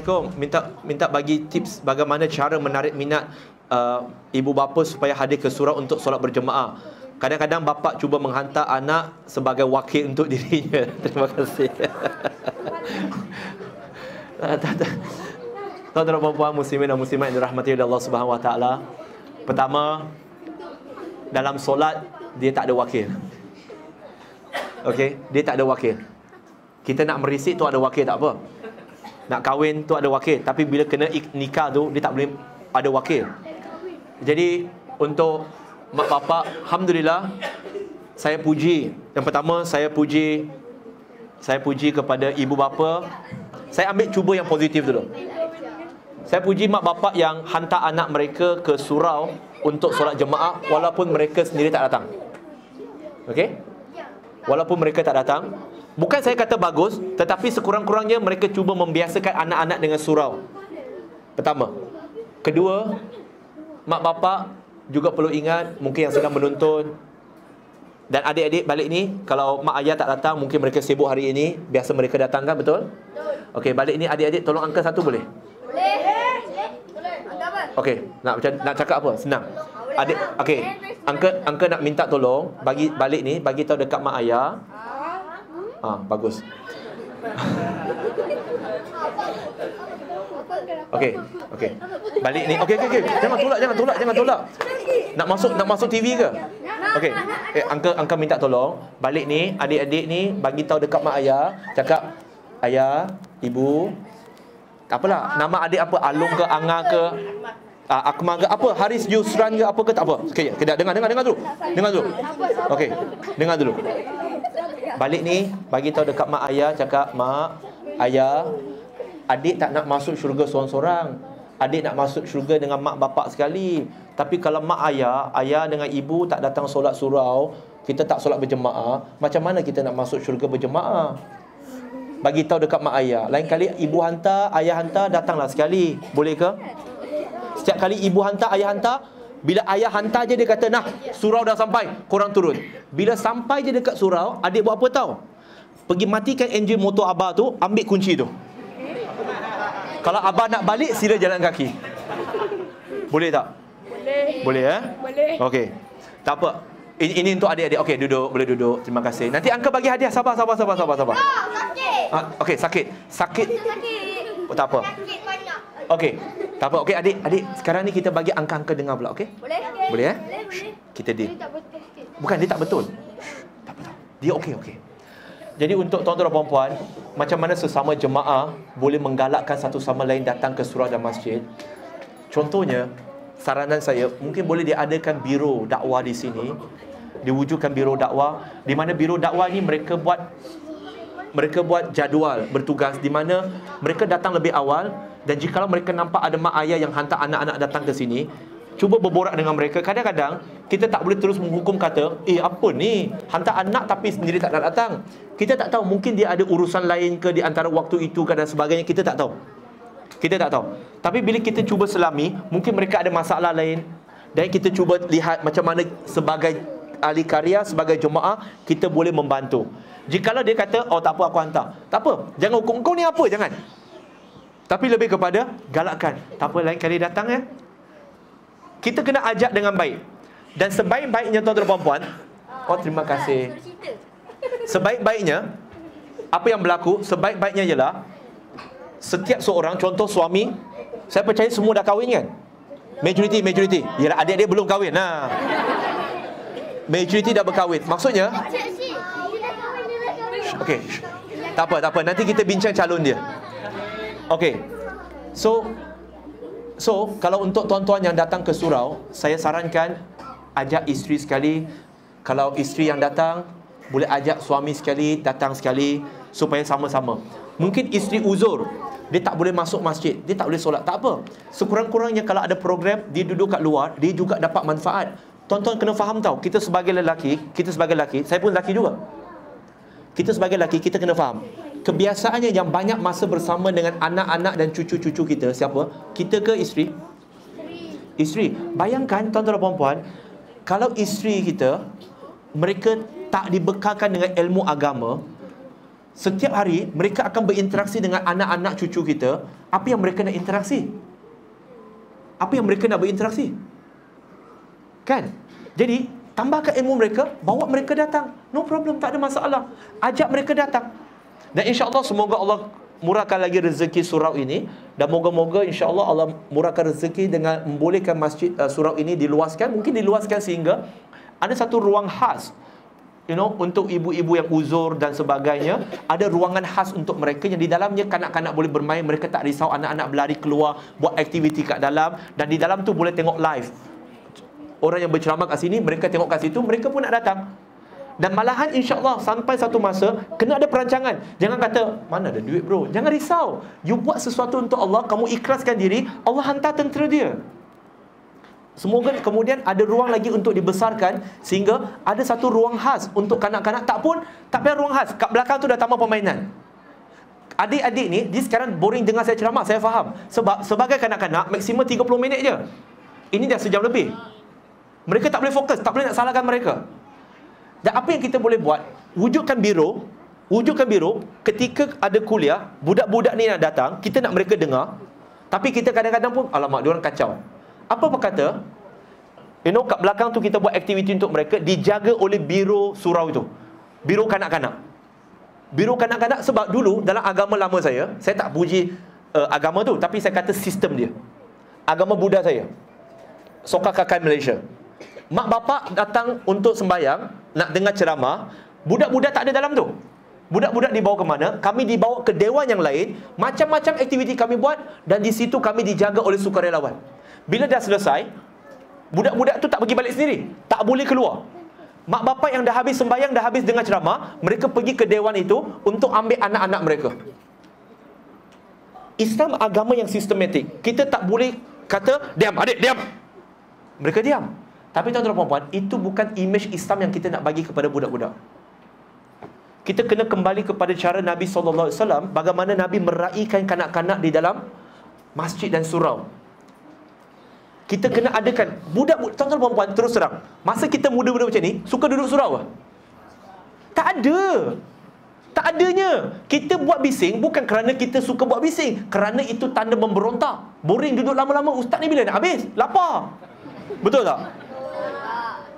Assalamualaikum. Minta bagi tips bagaimana cara menarik minat ibu bapa supaya hadir ke surau untuk solat berjemaah. Kadang-kadang bapa cuba menghantar anak sebagai wakil untuk dirinya. Terima kasih. Tuan-tuan dan puan muslimin dan muslimat yang dirahmati oleh Allah Subhanahu Wa Taala. Pertama, dalam solat dia tak ada wakil. Okey, dia tak ada wakil. Kita nak merisik tu ada wakil tak apa. Nak kahwin tu ada wakil. Tapi bila kena nikah tu, dia tak boleh ada wakil. Jadi untuk mak bapak, alhamdulillah, saya puji. Yang pertama, saya puji kepada ibu bapa. Saya ambil cuba yang positif dulu. Saya puji mak bapak yang hantar anak mereka ke surau untuk solat jemaah walaupun mereka sendiri tak datang. Okey? Walaupun mereka tak datang. Bukan saya kata bagus, tetapi sekurang-kurangnya mereka cuba membiasakan anak-anak dengan surau. Pertama. Kedua, mak bapak juga perlu ingat, mungkin yang sedang menonton dan adik-adik balik ni, kalau mak ayah tak datang, mungkin mereka sibuk hari ini. Biasa mereka datang kan, betul? Okey, balik ni adik-adik tolong angka satu boleh? Boleh. Okey, nak cakap apa? Senang. Adik, okey. Angka nak minta tolong bagi balik ni, bagi tahu dekat mak ayah. Bagus. Okey. Balik ni. Okey. Jangan tolak. Nak masuk TV ke? Okey. Angka minta tolong. Balik ni, adik-adik ni bagi tahu dekat mak ayah, cakap, "Ayah, ibu, tak apalah, nama adik apa? Alung ke, Anga ke, Akmal ke, apa? Haris Yusran ke, apa ke, tak apa." Okey, dengar dulu. Okey, dengar dulu. Balik ni, bagi tahu dekat mak ayah, cakap, "Mak, ayah, adik tak nak masuk syurga seorang-seorang. Adik nak masuk syurga dengan mak bapak sekali. Tapi kalau mak ayah dengan ibu tak datang solat surau, kita tak solat berjemaah, macam mana kita nak masuk syurga berjemaah?" Bagi tahu dekat mak ayah. Lain kali ibu hantar, ayah hantar, datanglah sekali. Boleh ke? Setiap kali ibu hantar, ayah hantar, bila ayah hantar je dia kata, "Nah, surau dah sampai, korang turun." Bila sampai je dekat surau, adik buat apa tahu? Pergi matikan enjin motor abah tu, ambil kunci tu. Kalau abah nak balik, sila jalan kaki. Boleh tak? Boleh. Boleh. Okey. Tak apa. Ini untuk adik-adik. Okey, duduk. Boleh duduk. Terima kasih. Nanti angka bagi hadiah. Sabar. Sakit. Okey, sakit. Oh, tak apa. Sakit banyak. Okey. Tak apa. Okey, adik. Sekarang ni kita bagi angka-angka dengar pula, okey? Boleh? Boleh, eh? Boleh. Kita deal. Dia tak betul sikit. Bukan, dia tak betul. Tak betul. Dia okey. Jadi untuk tuan-tuan dan puan-puan, macam mana sesama jemaah boleh menggalakkan satu sama lain datang ke surau dan masjid? Contohnya, saranan saya, mungkin boleh diadakan biro dakwah di sini. Diwujudkan biro dakwah, di mana biro dakwah ni mereka buat jadual bertugas, di mana mereka datang lebih awal. Dan jikalau mereka nampak ada mak ayah yang hantar anak-anak datang ke sini, cuba berborak dengan mereka. Kadang-kadang kita tak boleh terus menghukum kata, apa ni, hantar anak tapi sendiri tak nak datang. Kita tak tahu, mungkin dia ada urusan lain ke di antara waktu itu ke dan sebagainya. Kita tak tahu. Tapi bila kita cuba selami, mungkin mereka ada masalah lain. Dan kita cuba lihat macam mana sebagai ahli karya, sebagai jemaah, kita boleh membantu. Jikalau dia kata, tak apa, aku hantar, tak apa, jangan hukum, kau ni apa, jangan. Tapi lebih kepada galakkan. Tak apa, lain kali datang, ya. Kita kena ajak dengan baik. Dan sebaik-baiknya tuan-tuan dan puan-puan, terima kasih. Sebaik-baiknya, apa yang berlaku, sebaik-baiknya ialah setiap seorang, contoh suami, saya percaya semua dah kahwin kan? Majoriti. Yalah, adik-adik belum kahwin. Majoriti dah berkahwin. Maksudnya, okey, tak apa, nanti kita bincang calon dia. Okey. So kalau untuk tuan-tuan yang datang ke surau, saya sarankan ajak isteri sekali. Kalau isteri yang datang, boleh ajak suami sekali, datang sekali, supaya sama-sama. Mungkin isteri uzur, dia tak boleh masuk masjid, dia tak boleh solat, tak apa. Sekurang-kurangnya kalau ada program, dia duduk kat luar, dia juga dapat manfaat. Tuan-tuan kena faham tau, kita sebagai lelaki, saya pun lelaki juga. Kita sebagai lelaki, kita kena faham, kebiasaannya yang banyak masa bersama dengan anak-anak dan cucu-cucu kita, siapa? Kita ke isteri? Isteri. Bayangkan tuan-tuan dan puan-puan, kalau isteri kita, mereka tak dibekalkan dengan ilmu agama, Setiap hari mereka akan berinteraksi dengan anak-anak cucu kita. Apa yang mereka nak interaksi? Apa yang mereka nak berinteraksi? Kan? Jadi tambahkan ilmu mereka, bawa mereka datang. No problem, tak ada masalah. Ajak mereka datang. Dan insya-Allah semoga Allah murahkan lagi rezeki surau ini. Dan moga-moga insya-Allah Allah murahkan rezeki dengan membolehkan masjid surau ini diluaskan. Mungkin diluaskan sehingga ada satu ruang khas, untuk ibu-ibu yang uzur dan sebagainya. Ada ruangan khas untuk mereka yang di dalamnya kanak-kanak boleh bermain. Mereka tak risau anak-anak berlari keluar, buat aktiviti kat dalam. Dan di dalam tu boleh tengok live. Orang yang berceramah kat sini, mereka tengok kat situ, mereka pun nak datang. Dan malahan insya-Allah sampai satu masa kena ada perancangan. Jangan kata, mana ada duit bro. Jangan risau. You buat sesuatu untuk Allah, kamu ikhlaskan diri, Allah hantar tentera dia. Semoga kemudian ada ruang lagi untuk dibesarkan, sehingga ada satu ruang khas untuk kanak-kanak. Tak payah ruang khas, kat belakang tu dah taman permainan. Adik-adik ni, dia sekarang boring dengar saya ceramah, saya faham. Sebab sebagai kanak-kanak, maksimum 30 minit je. Ini dah sejam lebih. Mereka tak boleh fokus, tak boleh nak salahkan mereka. Dan apa yang kita boleh buat, wujudkan biro. Ketika ada kuliah, budak-budak ni nak datang, kita nak mereka dengar. Tapi kita kadang-kadang pun, alamak, diorang kacau. Apa berkata, kat belakang tu kita buat aktiviti untuk mereka, dijaga oleh biro surau itu. Biro kanak-kanak. Biro kanak-kanak, sebab dulu dalam agama lama saya tak puji agama tu, tapi saya kata sistem dia. Agama Buddha saya, Soka Kakkai Malaysia. Mak bapak datang untuk sembahyang, nak dengar ceramah, budak-budak tak ada dalam tu. Budak-budak dibawa ke mana? Kami dibawa ke dewan yang lain. Macam-macam aktiviti kami buat. Dan di situ kami dijaga oleh sukarelawan. Bila dah selesai, budak-budak tu tak pergi balik sendiri, tak boleh keluar. Mak bapak yang dah habis sembahyang, dah habis dengar ceramah, mereka pergi ke dewan itu untuk ambil anak-anak mereka. Islam agama yang sistematik. Kita tak boleh kata, diam adik, diam. Mereka diam. Tapi tuan-tuan dan puan-puan, itu bukan imej Islam yang kita nak bagi kepada budak-budak. Kita kena kembali kepada cara Nabi SAW, bagaimana Nabi meraihkan kanak-kanak di dalam masjid dan surau. Kita kena adakan budak-budak, tuan-tuan dan puan-puan, terus terang, masa kita muda-muda macam ni, suka duduk surau ke? Tak ada. Tak adanya. Kita buat bising bukan kerana kita suka buat bising, kerana itu tanda memberontak. Boring duduk lama-lama. Ustaz ni bila nak habis? Lapar. Betul tak?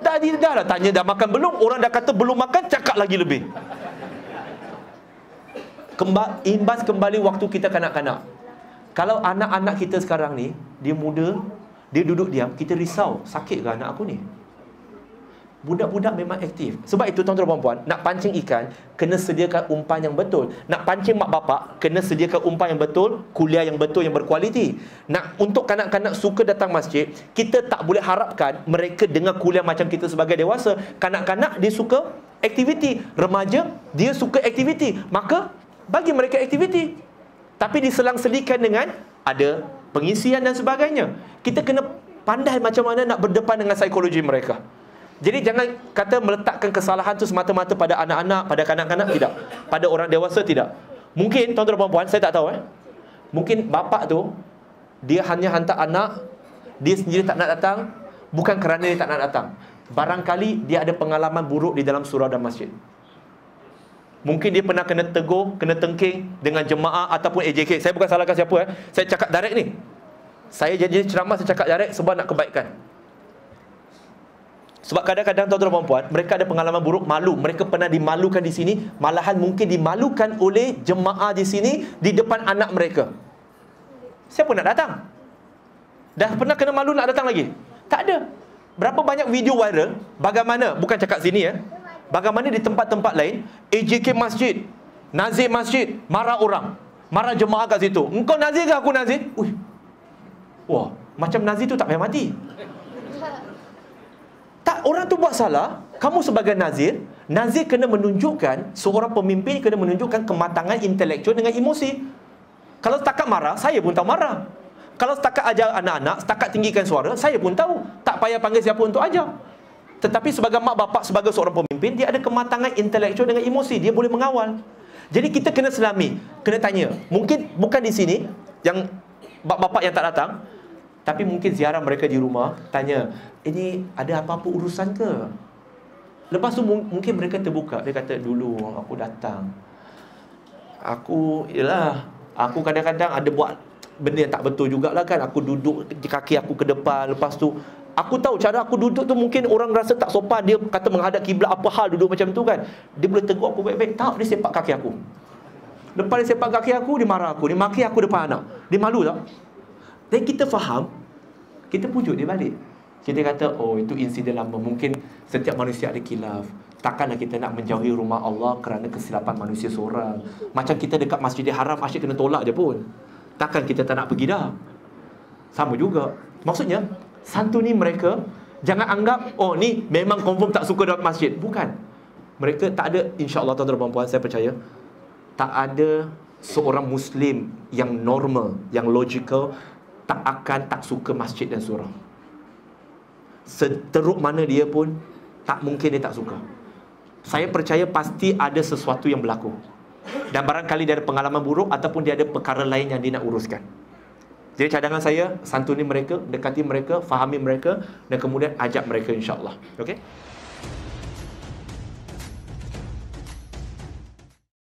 Dah lah tanya dah makan belum. Orang dah kata belum makan, cakap lagi lebih. Imbas kembali waktu kita kanak-kanak. Kalau anak-anak kita sekarang ni, dia muda, dia duduk diam, kita risau, sakit ke anak aku ni? Budak-budak memang aktif. Sebab itu tuan-tuan dan puan-puan, nak pancing ikan, kena sediakan umpan yang betul. Nak pancing mak bapak, kena sediakan umpan yang betul, kuliah yang betul, yang berkualiti. Untuk kanak-kanak suka datang masjid, kita tak boleh harapkan mereka dengar kuliah macam kita sebagai dewasa. Kanak-kanak dia suka aktiviti, remaja dia suka aktiviti, maka bagi mereka aktiviti. Tapi diselang-selikan dengan ada pengisian dan sebagainya. Kita kena pandai macam mana nak berdepan dengan psikologi mereka. Jadi jangan kata meletakkan kesalahan tu semata-mata pada anak-anak, pada kanak-kanak, tidak. Pada orang dewasa, tidak. Mungkin tuan-tuan dan puan-puan, saya tak tahu mungkin bapak tu, dia hanya hantar anak, dia sendiri tak nak datang, bukan kerana dia tak nak datang. Barangkali dia ada pengalaman buruk di dalam surau dan masjid. Mungkin dia pernah kena tegur, kena tengking dengan jemaah ataupun AJK. Saya bukan salahkan siapa Saya cakap direct ni. Saya jadi ceramah, saya cakap direct sebab nak kebaikan. Sebab kadang-kadang tuan-tuan dan puan-puan, mereka ada pengalaman buruk, malu. Mereka pernah dimalukan di sini, malahan mungkin dimalukan oleh jemaah di sini di depan anak mereka. Siapa nak datang? Dah pernah kena malu nak datang lagi? Tak ada. Berapa banyak video viral, bagaimana, bukan cakap sini bagaimana di tempat-tempat lain, AJK masjid, nazir masjid, marah orang, marah jemaah kat situ. Engkau nazir ke aku nazir? Wah, macam nazir tu tak payah mati. Tak, orang tu buat salah. Kamu sebagai nazir kena menunjukkan, seorang pemimpin kena menunjukkan kematangan intelektual dengan emosi. Kalau setakat marah, saya pun tahu marah. Kalau setakat ajar anak-anak, setakat tinggikan suara, saya pun tahu. Tak payah panggil siapa untuk ajar. Tetapi sebagai mak bapak, sebagai seorang pemimpin, dia ada kematangan intelektual dengan emosi. Dia boleh mengawal. Jadi kita kena selami, kena tanya. Mungkin bukan di sini, yang bapak-bapak yang tak datang, tapi mungkin ziarah mereka di rumah, tanya, ini ada apa-apa urusan ke? Lepas tu mungkin mereka terbuka. Dia kata, dulu aku datang, Aku kadang-kadang ada buat benda yang tak betul jugalah kan. Aku duduk kaki aku ke depan. Lepas tu aku tahu cara aku duduk tu mungkin orang rasa tak sopan. Dia kata menghadap kiblat, apa hal duduk macam tu kan. Dia boleh tegur aku baik-baik. Tak, dia sepak kaki aku. Lepas dia sepak kaki aku, dia marah aku. Dia maki aku depan anak. Dia malu tak? Dan kita faham, kita pujuk dia balik. Kita kata, oh itu insiden lama. Mungkin setiap manusia ada khilaf. Takkanlah kita nak menjauhi rumah Allah kerana kesilapan manusia seorang. Macam kita dekat Masjidil Haram, asyik kena tolak je pun. Takkan kita tak nak pergi dah. Sama juga. Maksudnya, santuni mereka. Jangan anggap, oh ni memang confirm tak suka dalam masjid. Bukan. Mereka tak ada, insya-Allah tuan-tuan dan puan-puan, saya percaya, tak ada seorang Muslim yang normal, yang logical, tak akan tak suka masjid dan surau. Seteruk mana dia pun, tak mungkin dia tak suka. Saya percaya pasti ada sesuatu yang berlaku. Dan barangkali dia ada pengalaman buruk ataupun dia ada perkara lain yang dia nak uruskan. Jadi cadangan saya, santuni mereka, dekati mereka, fahami mereka dan kemudian ajak mereka, insya-Allah. Okey?